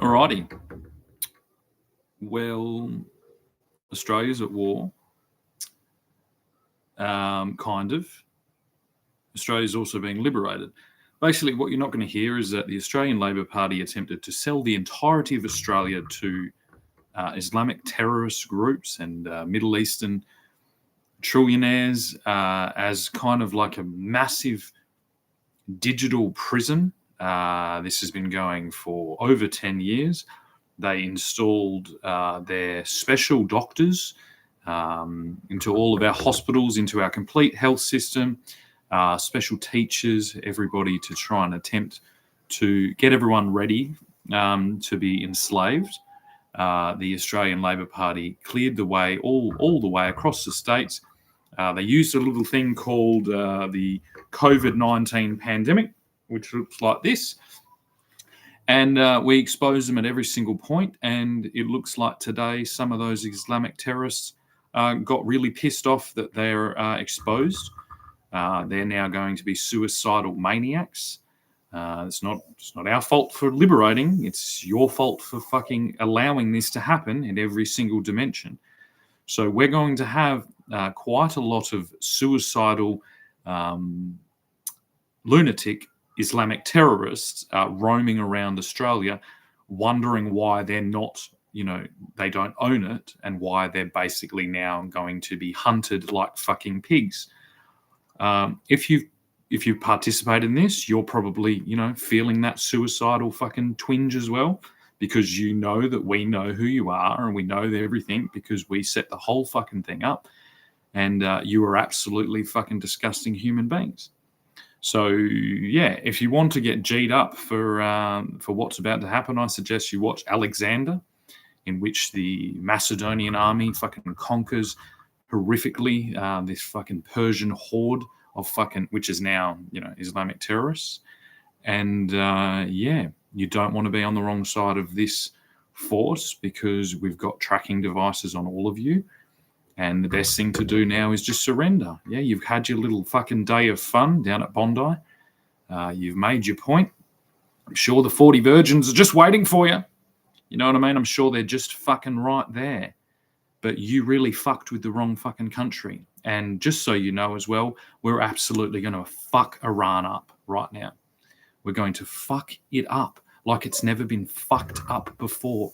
Alrighty. Well, Australia's at war. Kind of. Australia's also being liberated. Basically, what you're not going to hear is that the Australian Labor Party attempted to sell the entirety of Australia to Islamic terrorist groups and Middle Eastern trillionaires as kind of like a massive digital prison. This has been going for over 10 years. They installed their special doctors into all of our hospitals, into our complete health system, special teachers, everybody, to try and attempt to get everyone ready to be enslaved. The Australian Labor Party cleared the way all the way across the states. They used a little thing called the COVID-19 pandemic, which looks like this. And we exposed them at every single point. And it looks like today some of those Islamic terrorists got really pissed off that they're exposed. They're now going to be suicidal maniacs. It's not our fault for liberating. It's your fault for fucking allowing this to happen in every single dimension. So we're going to have quite a lot of suicidal, lunatic Islamic terrorists roaming around Australia, wondering why they're not, they don't own it, and why they're basically now going to be hunted like fucking pigs. If you participate in this, you're probably, feeling that suicidal fucking twinge as well, because you know that we know who you are and we know everything because we set the whole fucking thing up, and you are absolutely fucking disgusting human beings. So yeah, if you want to get G'd up for what's about to happen, I suggest you watch Alexander, in which the Macedonian army fucking conquers horrifically this fucking Persian horde of which is now, Islamic terrorists. And you don't want to be on the wrong side of this force, because we've got tracking devices on all of you. And the best thing to do now is just surrender. Yeah, you've had your little fucking day of fun down at Bondi. You've made your point. I'm sure the 40 virgins are just waiting for you. You know what I mean? I'm sure they're just fucking right there. But you really fucked with the wrong fucking country. And just so you know as well, we're absolutely going to fuck Iran up right now. We're going to fuck it up like it's never been fucked up before.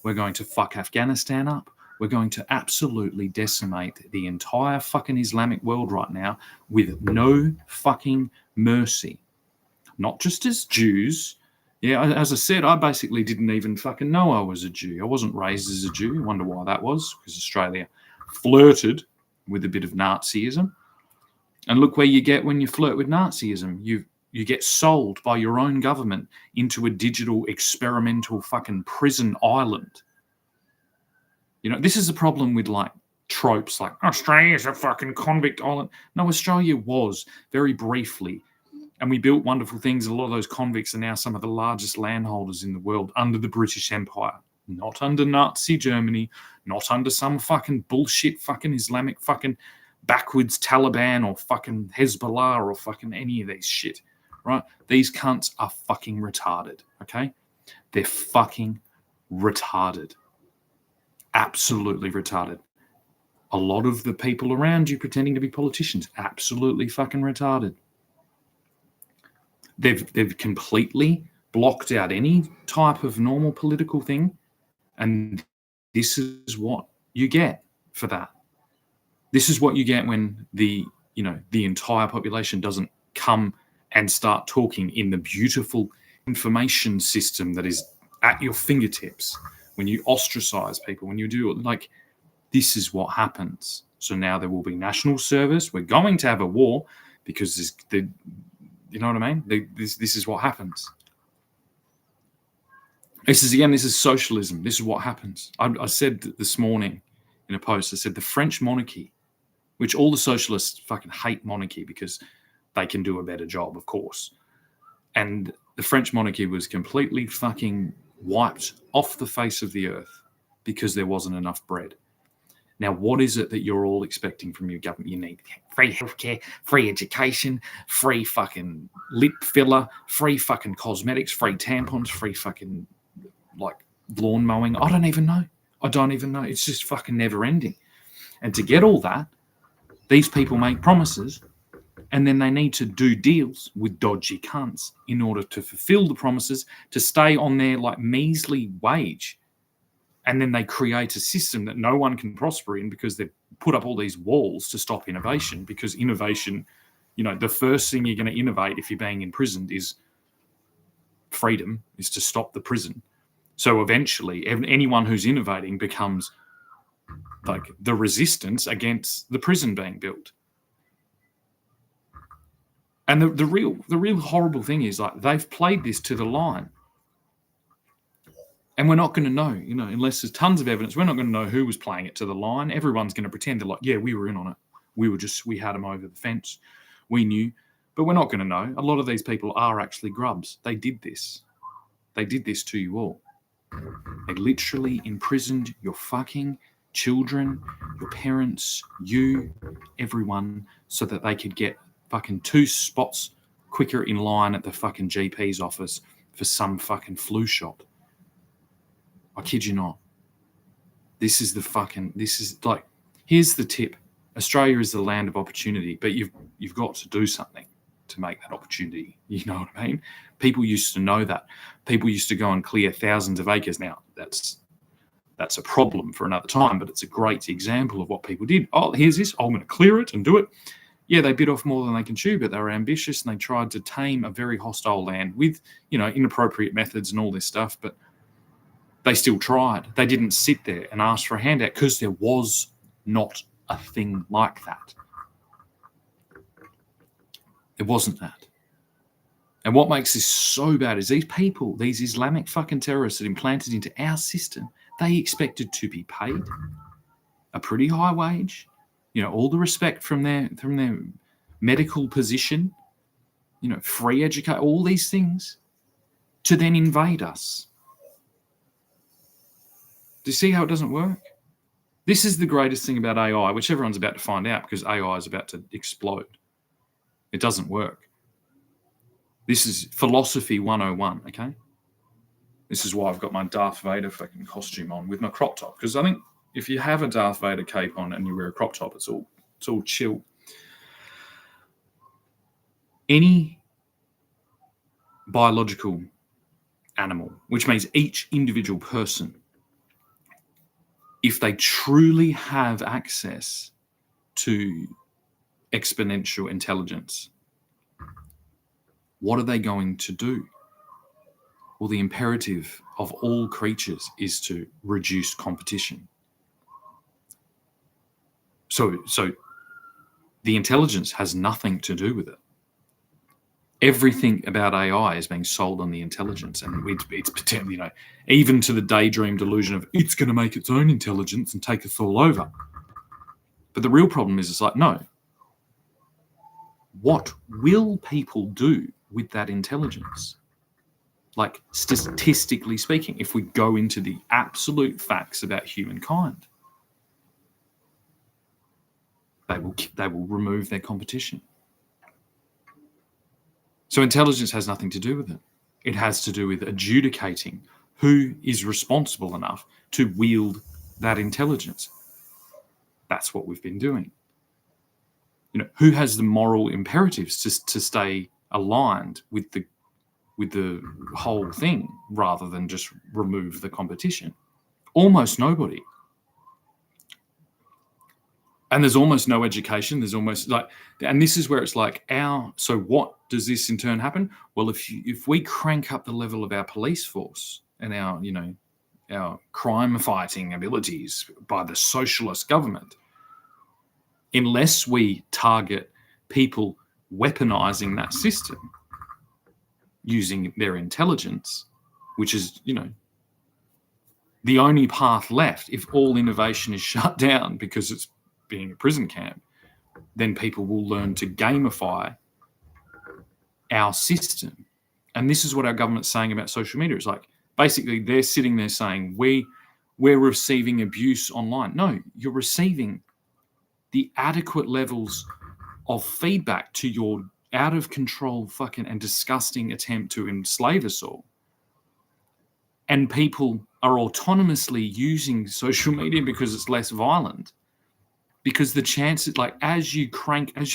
We're going to fuck Afghanistan up. We're going to absolutely decimate the entire fucking Islamic world right now with no fucking mercy. Not just as Jews. Yeah, as I said, I basically didn't even fucking know I was a Jew. I wasn't raised as a Jew. I wonder why that was, because Australia flirted with a bit of Nazism. And look where you get when you flirt with Nazism. You get sold by your own government into a digital experimental fucking prison island. This is the problem with like tropes like Australia's a fucking convict island. No, Australia was very briefly. And we built wonderful things. A lot of those convicts are now some of the largest landholders in the world under the British Empire. Not under Nazi Germany, not under some fucking bullshit fucking Islamic fucking backwards Taliban or fucking Hezbollah or fucking any of these shit, right? These cunts are fucking retarded, okay? They're fucking retarded. Absolutely retarded. A lot of the people around you pretending to be politicians, absolutely fucking retarded. They've completely blocked out any type of normal political thing, and this is what you get for that. This is what you get when the entire population doesn't come and start talking in the beautiful information system that is at your fingertips. When you ostracize people, when you do this is what happens. So now there will be national service. We're going to have a war because you know what I mean? This is what happens. This is socialism. This is what happens. I said this morning in a post, I said the French monarchy, which all the socialists fucking hate monarchy because they can do a better job, of course. And the French monarchy was completely fucking wiped off the face of the earth because there wasn't enough bread. Now, what is it that you're all expecting from your government? You need free healthcare, free education, free fucking lip filler, free fucking cosmetics, free tampons, free fucking, like lawn mowing. I don't even know. It's just fucking never ending. And to get all that, these people make promises, and then they need to do deals with dodgy cunts in order to fulfill the promises, to stay on their like measly wage. And then they create a system that no one can prosper in because they've put up all these walls to stop innovation. Because innovation, the first thing you're going to innovate if you're being imprisoned is freedom, is to stop the prison. So eventually, anyone who's innovating becomes like the resistance against the prison being built. And the real horrible thing is, like, they've played this to the line. And we're not going to know, unless there's tons of evidence, we're not going to know who was playing it to the line. Everyone's going to pretend they're like, yeah, we were in on it. We had them over the fence. We knew. But we're not going to know. A lot of these people are actually grubs. They did this. They did this to you all. They literally imprisoned your fucking children, your parents, you, everyone, so that they could get fucking 2 spots quicker in line at the fucking GP's office for some fucking flu shot. I kid you not. This is like, here's the tip. Australia is the land of opportunity, but you've got to do something to make that opportunity. You know what I mean? People used to know that. People used to go and clear thousands of acres. Now, that's a problem for another time, but it's a great example of what people did. Oh, here's this. I'm going to clear it and do it. Yeah, they bit off more than they can chew, but they were ambitious and they tried to tame a very hostile land with, inappropriate methods and all this stuff, but they still tried. They didn't sit there and ask for a handout because there was not a thing like that. It wasn't that. And what makes this so bad is these people, these Islamic fucking terrorists that implanted into our system, they expected to be paid a pretty high wage, all the respect from their medical position, free education, all these things, to then invade us. Do you see how it doesn't work? This is the greatest thing about AI, which everyone's about to find out because AI is about to explode. It doesn't work. This is philosophy 101, okay? This is why I've got my Darth Vader fucking costume on with my crop top, because I think if you have a Darth Vader cape on and you wear a crop top, it's all chill. Any biological animal, which means each individual person, if they truly have access to exponential intelligence, what are they going to do? Well, the imperative of all creatures is to reduce competition. So the intelligence has nothing to do with it. Everything about AI is being sold on the intelligence, and it's even to the daydream delusion of it's going to make its own intelligence and take us all over. But the real problem is, it's like, no. What will people do with that intelligence? Like, statistically speaking, if we go into the absolute facts about humankind, they will remove their competition. So intelligence has nothing to do with it. It has to do with adjudicating who is responsible enough to wield that intelligence. That's what we've been doing. Who has the moral imperatives to stay aligned with the whole thing rather than just remove the competition? Almost nobody. And there's almost no education. There's almost and this is where it's like so what does this in turn happen? Well, if we crank up the level of our police force and our crime fighting abilities by the socialist government, unless we target people weaponizing that system using their intelligence, which is, the only path left if all innovation is shut down because it's being a prison camp, then people will learn to gamify our system. And this is what our government's saying about social media. It's like, basically, they're sitting there saying, we're receiving abuse online. No, you're receiving the adequate levels of feedback to your out of control fucking and disgusting attempt to enslave us all. and people are autonomously using social media because it's less violent. Because the chances, like, as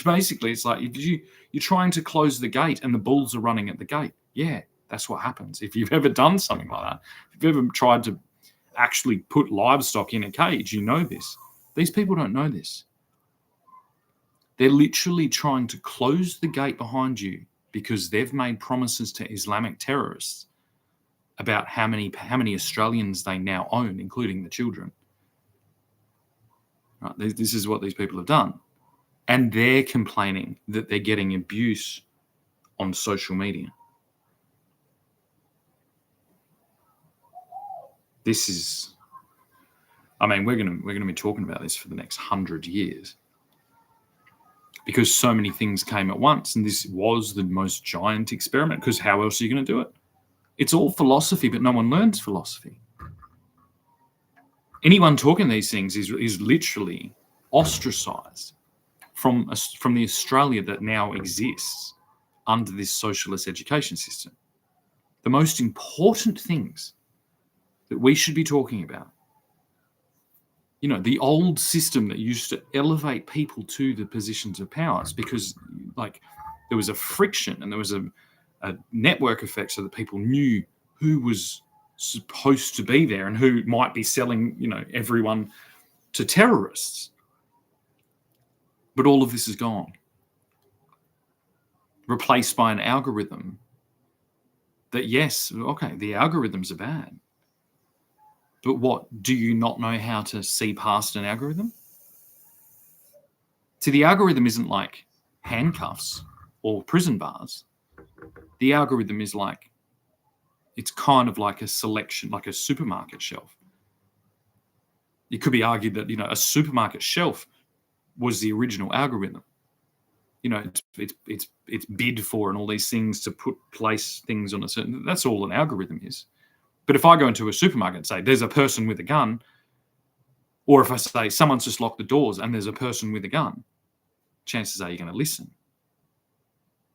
basically, it's like if you're trying to close the gate and the bulls are running at the gate. Yeah, that's what happens. If you've ever done something like that, if you've ever tried to actually put livestock in a cage, you know this. These people don't know this. They're literally trying to close the gate behind you because they've made promises to Islamic terrorists about how many Australians they now own, including the children. Right? This is what these people have done. And they're complaining that they're getting abuse on social media. This is, I mean, we're going to be talking about this for the next 100 years. Because so many things came at once, and this was the most giant experiment, because how else are you going to do it? It's all philosophy, but no one learns philosophy. Anyone talking these things is literally ostracized from the Australia that now exists under this socialist education system. The most important things that we should be talking about, you know, the old system that used to elevate people to the positions of power, it's because, like, there was a friction and there was a network effect so that people knew who was supposed to be there and who might be selling, you know, everyone to terrorists. But all of this is gone, replaced by an algorithm that, yes, okay, the algorithms are bad. But what, do you not know how to see past an algorithm? See, the algorithm isn't like handcuffs or prison bars. The algorithm is like, it's kind of like a selection, like a supermarket shelf. It could be argued that, you know, a supermarket shelf was the original algorithm. You know, it's bid for and all these things to place things on a certain, that's all an algorithm is. But if I go into a supermarket and say there's a person with a gun, or if I say someone's just locked the doors and there's a person with a gun, chances are you're going to listen.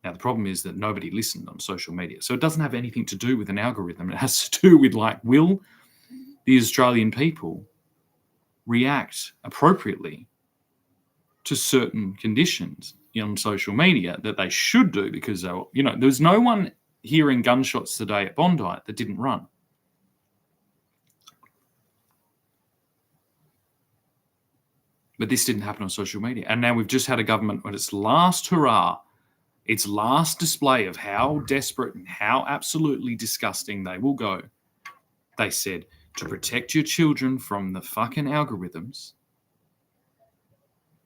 Now, the problem is that nobody listened on social media. So it doesn't have anything to do with an algorithm. It has to do with, like, will the Australian people react appropriately to certain conditions on social media that they should do, because, you know, there's no one hearing gunshots today at Bondi that didn't run. But this didn't happen on social media. And now we've just had a government with its last hurrah, its last display of how desperate and how absolutely disgusting they will go. They said, to protect your children from the fucking algorithms,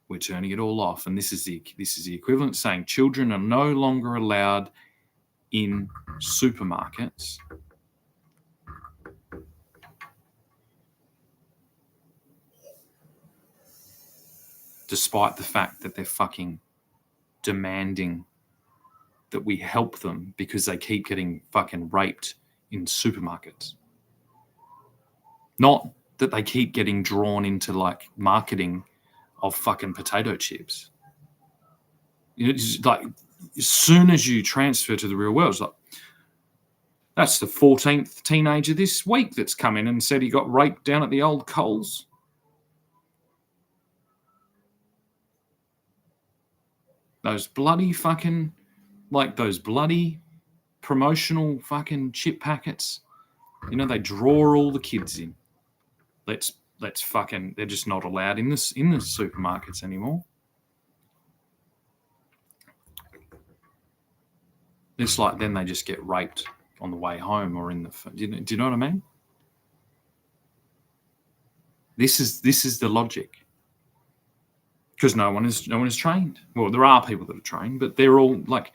we're turning it all off. And this is the equivalent of saying children are no longer allowed in supermarkets. Despite the fact that they're fucking demanding that we help them because they keep getting fucking raped in supermarkets. Not that they keep getting drawn into, like, marketing of fucking potato chips. You know, it's like, as soon as you transfer to the real world, it's like, that's the 14th teenager this week that's come in and said he got raped down at the old Coles. Those bloody fucking, like, those bloody promotional fucking chip packets. You know, they draw all the kids in. Let's fucking, they're just not allowed in the supermarkets anymore. It's like then they just get raped on the way home or in the, do you know what I mean? This is the logic. Because no one is trained. Well, there are people that are trained, but they're all, like,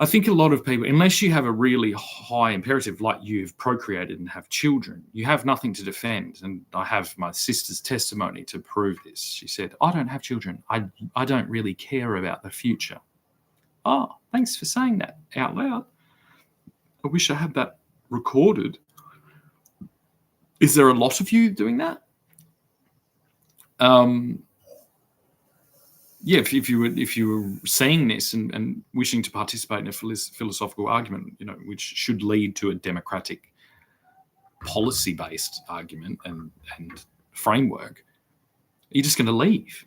I think a lot of people, unless you have a really high imperative, like you've procreated and have children, you have nothing to defend. And I have my sister's testimony to prove this. She said, I don't have children. I don't really care about the future. Oh, thanks for saying that out loud. I wish I had that recorded. Is there a lot of you doing that? Yeah, if you were saying this and wishing to participate in a philosophical argument, you know, which should lead to a democratic policy-based argument and framework, you're just going to leave.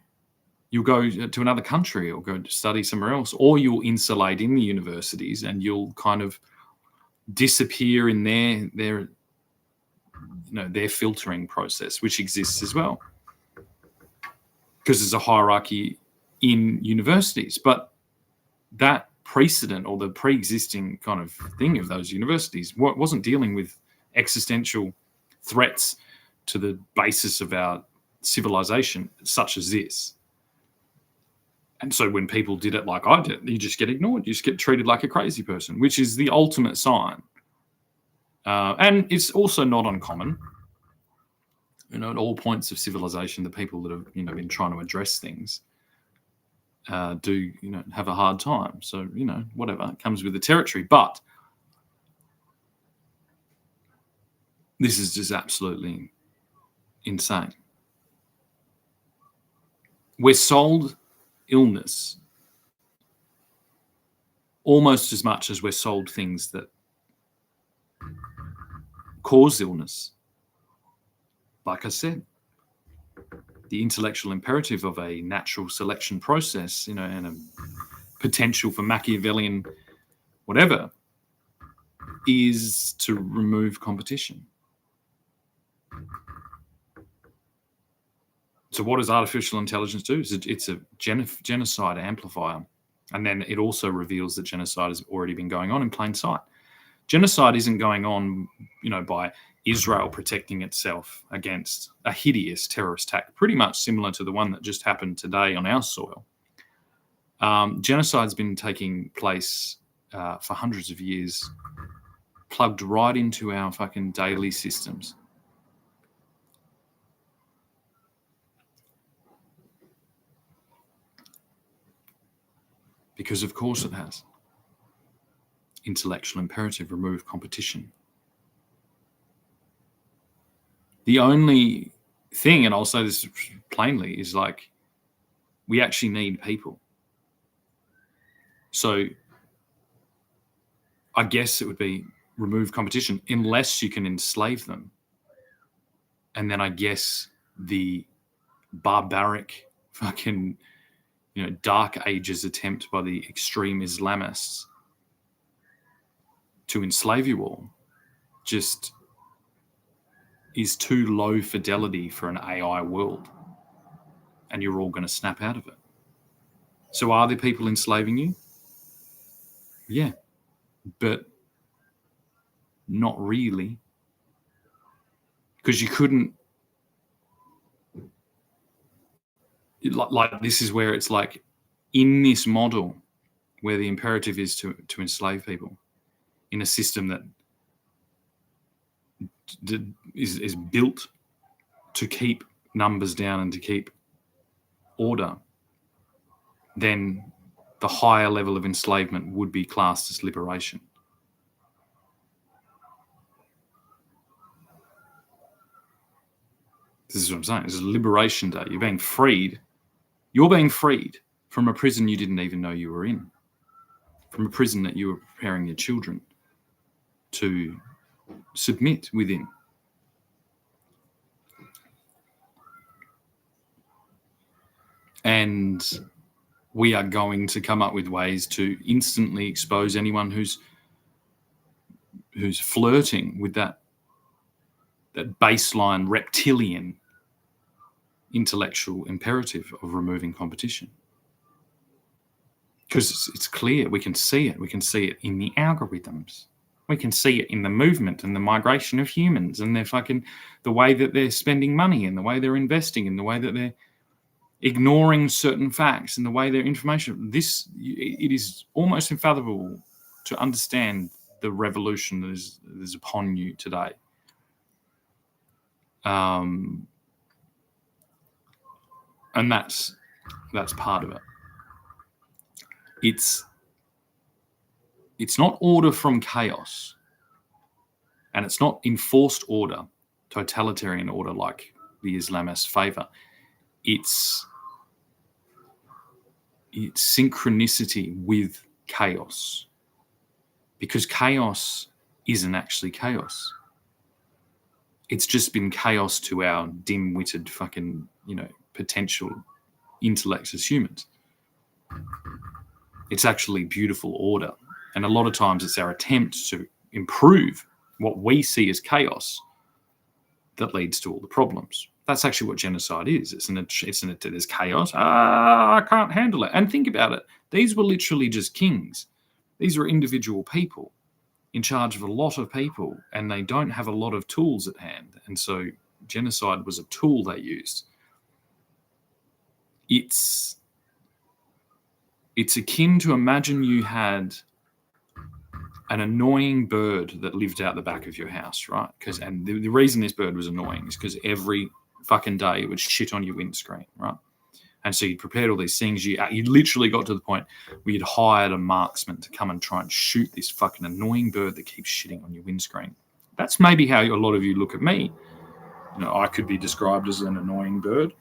You'll go to another country or go to study somewhere else, or you'll insulate in the universities and you'll kind of disappear in their filtering process, which exists as well, because there's a hierarchy in universities. But that precedent or the pre-existing kind of thing of those universities wasn't dealing with existential threats to the basis of our civilization such as this. And so when people did it like I did, you just get ignored. You just get treated like a crazy person, which is the ultimate sign. And it's also not uncommon, at all points of civilization, the people that have, been trying to address things do, have a hard time. So, whatever, it comes with the territory. But this is just absolutely insane. We're sold illness almost as much as we're sold things that cause illness. Like I said, the intellectual imperative of a natural selection process, and a potential for Machiavellian whatever, is to remove competition. So what does artificial intelligence do? It's a genocide amplifier. And then it also reveals that genocide has already been going on in plain sight. Genocide isn't going on, by Israel protecting itself against a hideous terrorist attack, pretty much similar to the one that just happened today on our soil. Genocide's been taking place for hundreds of years, plugged right into our fucking daily systems. Because of course it has. Intellectual imperative, remove competition. The only thing, and I'll say this plainly, is like, we actually need people. So I guess it would be remove competition unless you can enslave them. And then I guess the barbaric fucking, dark ages attempt by the extreme Islamists to enslave you all just is too low fidelity for an AI world. And you're all going to snap out of it. So are there people enslaving you? Yeah, but not really. Because you couldn't, like this is where it's like, in this model where the imperative is to enslave people in a system that is built to keep numbers down and to keep order, then the higher level of enslavement would be classed as liberation. This is what I'm saying. This is Liberation Day. You're being freed. You're being freed from a prison you didn't even know you were in, from a prison that you were preparing your children to submit within. And we are going to come up with ways to instantly expose anyone who's flirting with that baseline reptilian intellectual imperative of removing competition. Because it's clear, we can see it. We can see it in the algorithms. We can see it in the movement and the migration of humans and the way that they're spending money and the way they're investing and the way that they're ignoring certain facts and the way their information. It is almost unfathomable to understand the revolution that is upon you today. And that's part of it. It's not order from chaos, and it's not enforced order, totalitarian order like the Islamists favour. It's synchronicity with chaos, because chaos isn't actually chaos. it's just been chaos to our dim-witted fucking, potential intellect as humans. It's actually beautiful order. And a lot of times it's our attempt to improve what we see as chaos that leads to all the problems. That's actually what genocide is. There's chaos. I can't handle it. And think about it. These were literally just kings. These were individual people in charge of a lot of people, and they don't have a lot of tools at hand. And so genocide was a tool they used. It's akin to, imagine you had an annoying bird that lived out the back of your house, right? And the reason this bird was annoying is because every fucking day it would shit on your windscreen, right? And so you prepared all these things. You literally got to the point where you'd hired a marksman to come and try and shoot this fucking annoying bird that keeps shitting on your windscreen. That's maybe how a lot of you look at me. I could be described as an annoying bird,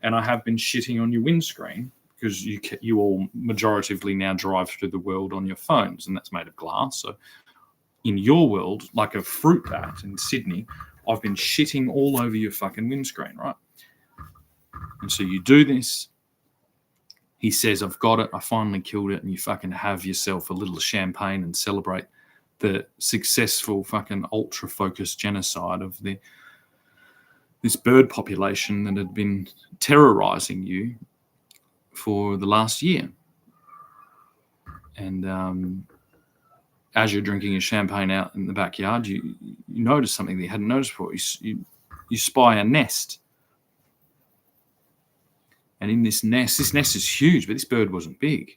and I have been shitting on your windscreen because you all majoritively now drive through the world on your phones, and that's made of glass. So in your world, like a fruit bat in Sydney, I've been shitting all over your fucking windscreen, right? And so you do this. He says, I've got it. I finally killed it. And you fucking have yourself a little champagne and celebrate the successful fucking ultra-focused genocide of this bird population that had been terrorizing you for the last year. And as you're drinking your champagne out in the backyard, you notice something that you hadn't noticed before. You spy a nest. And in this nest is huge, but this bird wasn't big.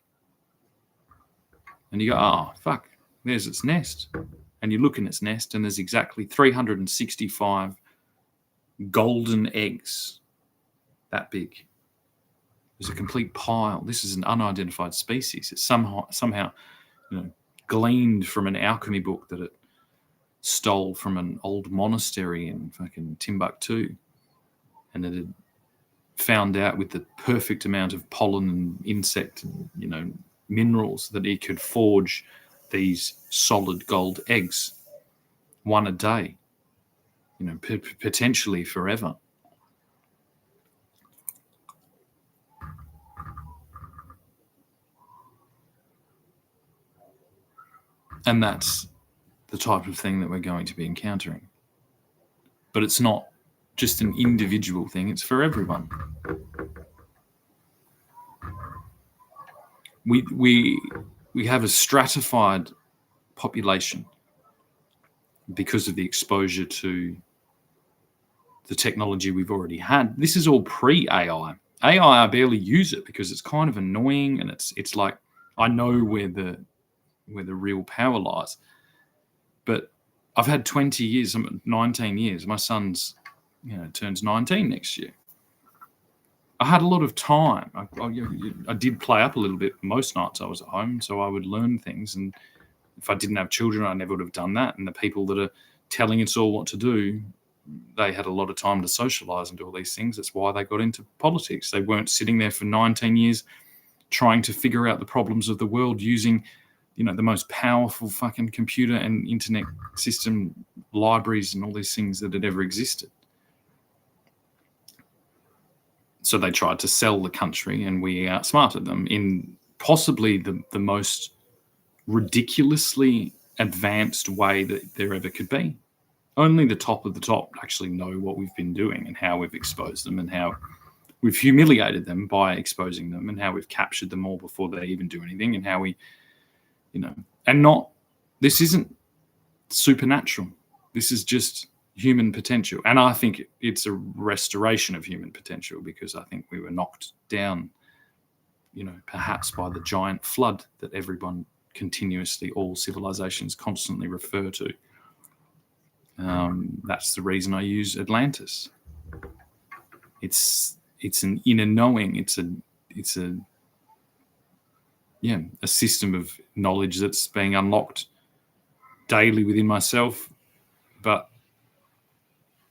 And you go, oh, fuck, there's its nest. And you look in its nest, and there's exactly 365 golden eggs that big. There's a complete pile. This is an unidentified species. It's somehow gleaned from an alchemy book that it stole from an old monastery in fucking Timbuktu. And it had found out with the perfect amount of pollen and insect and minerals that he could forge these solid gold eggs, one a day, potentially forever. And that's the type of thing that we're going to be encountering. But it's not just an individual thing, it's for everyone. We have a stratified population because of the exposure to the technology we've already had. This is all pre-AI. AI, I barely use it because it's kind of annoying, and it's like I know where the real power lies. But I've had 20 years, 19 years. My son's turns 19 next year. I had a lot of time. I did play up a little bit most nights I was at home, so I would learn things. And if I didn't have children, I never would have done that. And the people that are telling us all what to do, they had a lot of time to socialize and do all these things. That's why they got into politics. They weren't sitting there for 19 years trying to figure out the problems of the world using the most powerful fucking computer and internet system libraries and all these things that had ever existed. So they tried to sell the country, and we outsmarted them in possibly the most ridiculously advanced way that there ever could be. Only the top of the top actually know what we've been doing and how we've exposed them and how we've humiliated them by exposing them and how we've captured them all before they even do anything, and how we, this isn't supernatural. This is just human potential. And I think it's a restoration of human potential, because I think we were knocked down, perhaps by the giant flood that everyone continuously, all civilizations constantly refer to. That's the reason I use Atlantis. It's an inner knowing. It's a system of knowledge that's being unlocked daily within myself,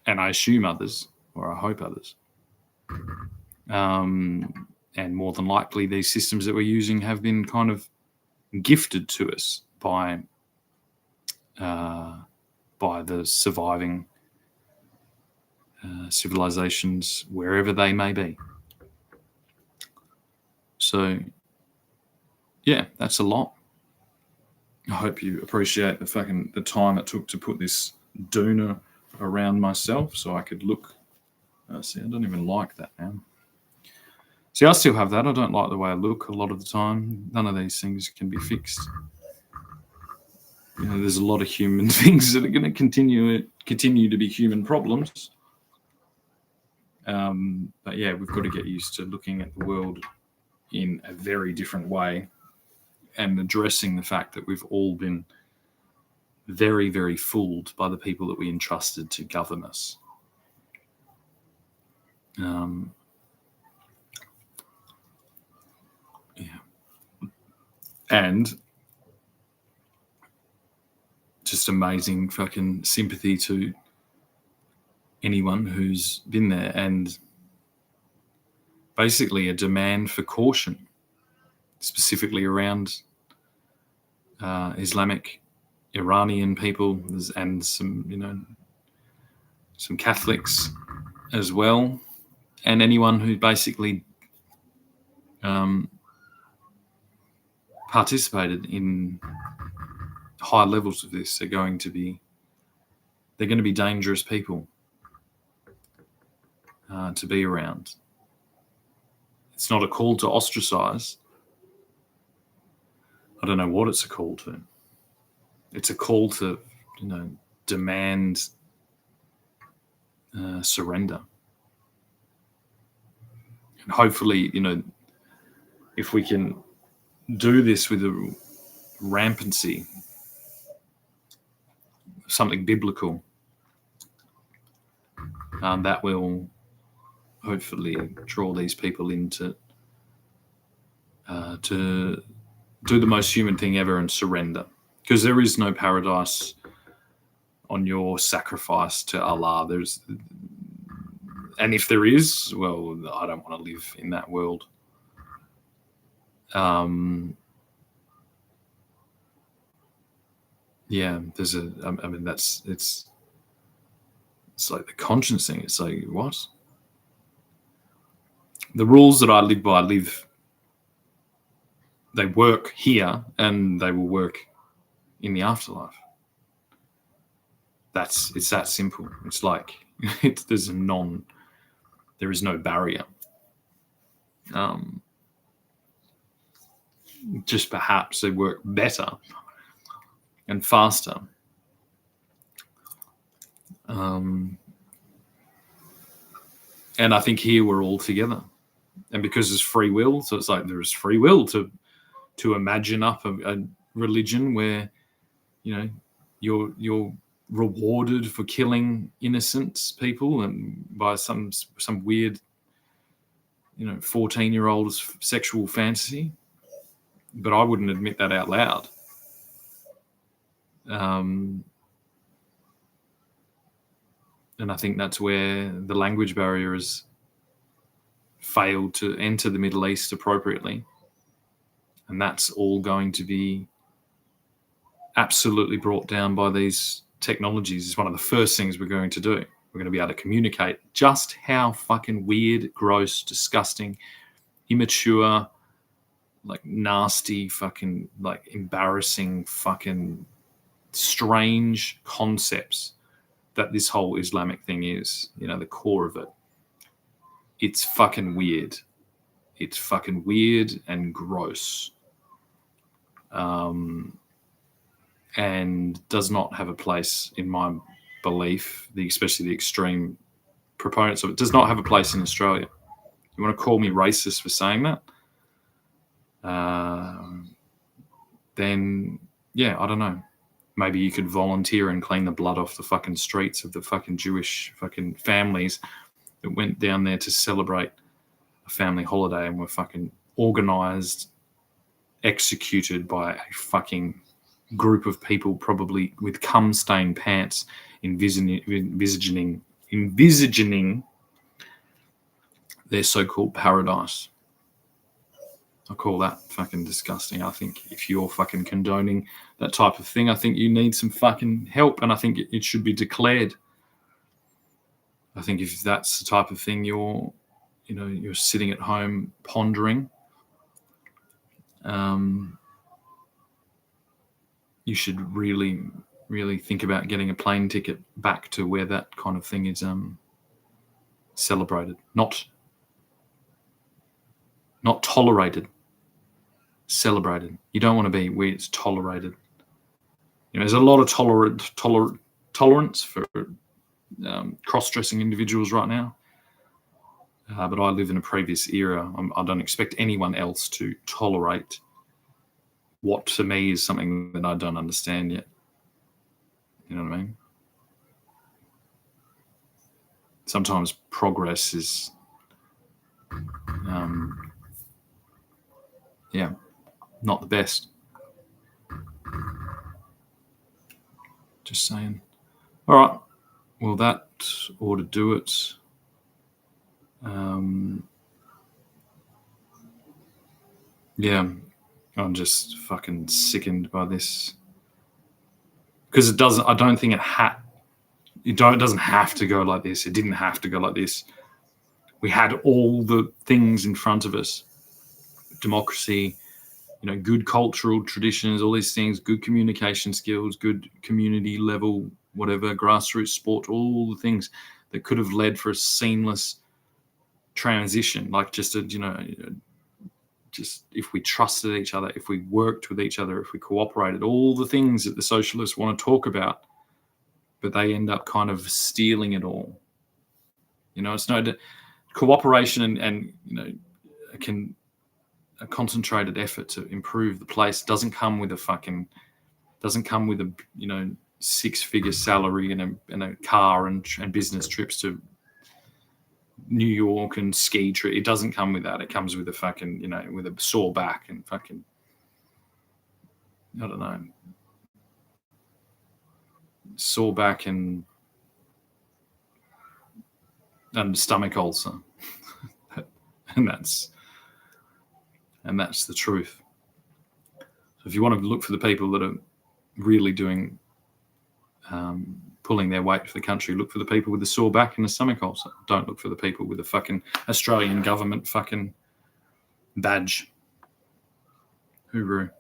and I assume others, or I hope others. And more than likely, these systems that we're using have been kind of gifted to us by the surviving civilizations, wherever they may be. So, yeah, that's a lot. I hope you appreciate the time it took to put this doona around myself so I could look. See, I don't even like that now. See, I still have that. I don't like the way I look a lot of the time. None of these things can be fixed. There's a lot of human things that are going to continue to be human problems. But yeah, we've got to get used to looking at the world in a very different way and addressing the fact that we've all been very, very fooled by the people that we entrusted to govern us. And just amazing fucking sympathy to anyone who's been there, and basically a demand for caution, specifically around Islamic Iranian people and some Catholics as well, and anyone who basically participated in high levels of this. They're going to be dangerous people to be around. It's not a call to ostracize. I don't know what it's a call to. It's a call to, demand surrender. And hopefully, if we can do this with a rampancy, something biblical, that will hopefully draw these people into to do the most human thing ever and surrender. Because there is no paradise on your sacrifice to Allah. And if there is, well, I don't want to live in that world. Yeah, it's like the conscience thing. It's like, what? The rules that I live by they work here and they will work in the afterlife. It's that simple. It's like there is no barrier. Just perhaps they work better and faster. And I think here we're all together. And because there's free will, so it's like there's free will to imagine up a religion where, you're rewarded for killing innocent people and by some weird, 14-year-old's sexual fantasy. But I wouldn't admit that out loud. And I think that's where the language barrier has failed to enter the Middle East appropriately. And that's all going to be absolutely brought down by these technologies. It's one of the first things we're going to do. We're going to be able to communicate just how fucking weird, gross, disgusting, immature, like nasty, fucking like embarrassing, fucking strange concepts that this whole Islamic thing is, the core of it. It's fucking weird. It's fucking weird and gross. And does not have a place, in my belief, especially the extreme proponents of it, does not have a place in Australia. You want to call me racist for saying that? Then, yeah, I don't know. Maybe you could volunteer and clean the blood off the fucking streets of the fucking Jewish fucking families that went down there to celebrate a family holiday and were fucking organised, executed by a fucking group of people, probably with cum-stained pants, envisioning their so-called paradise. I call that fucking disgusting. I think if you're fucking condoning that type of thing, I think you need some fucking help, and I think it should be declared. I think if that's the type of thing you're sitting at home pondering, you should really, really think about getting a plane ticket back to where that kind of thing is celebrated, not tolerated, celebrated. You don't want to be where it's tolerated. There's a lot of tolerance for cross-dressing individuals right now, but I live in a previous era. I don't expect anyone else to tolerate what to me is something that I don't understand yet. You know what I mean? Sometimes progress is, not the best. Just saying. All right. Well, that ought to do it. I'm just fucking sickened by this, because it doesn't. I don't think it doesn't have to go like this. It didn't have to go like this. We had all the things in front of us: democracy, good cultural traditions, all these things, good communication skills, good community level, whatever, grassroots sport, all the things that could have led for a seamless transition. Like just if we trusted each other, if we worked with each other, if we cooperated, all the things that the socialists want to talk about, but they end up kind of stealing it all. It's no cooperation and a concentrated effort to improve the place doesn't come with a 6-figure salary and a car and business trips to New York and ski trip. It doesn't come with that. It comes with a with a sore back and fucking, I don't know, sore back and stomach ulcer. and that's the truth. So if you want to look for the people that are really doing pulling their weight for the country, look for the people with the sore back and the stomach ulcer. Don't look for the people with the fucking Australian government fucking badge. Hooroo.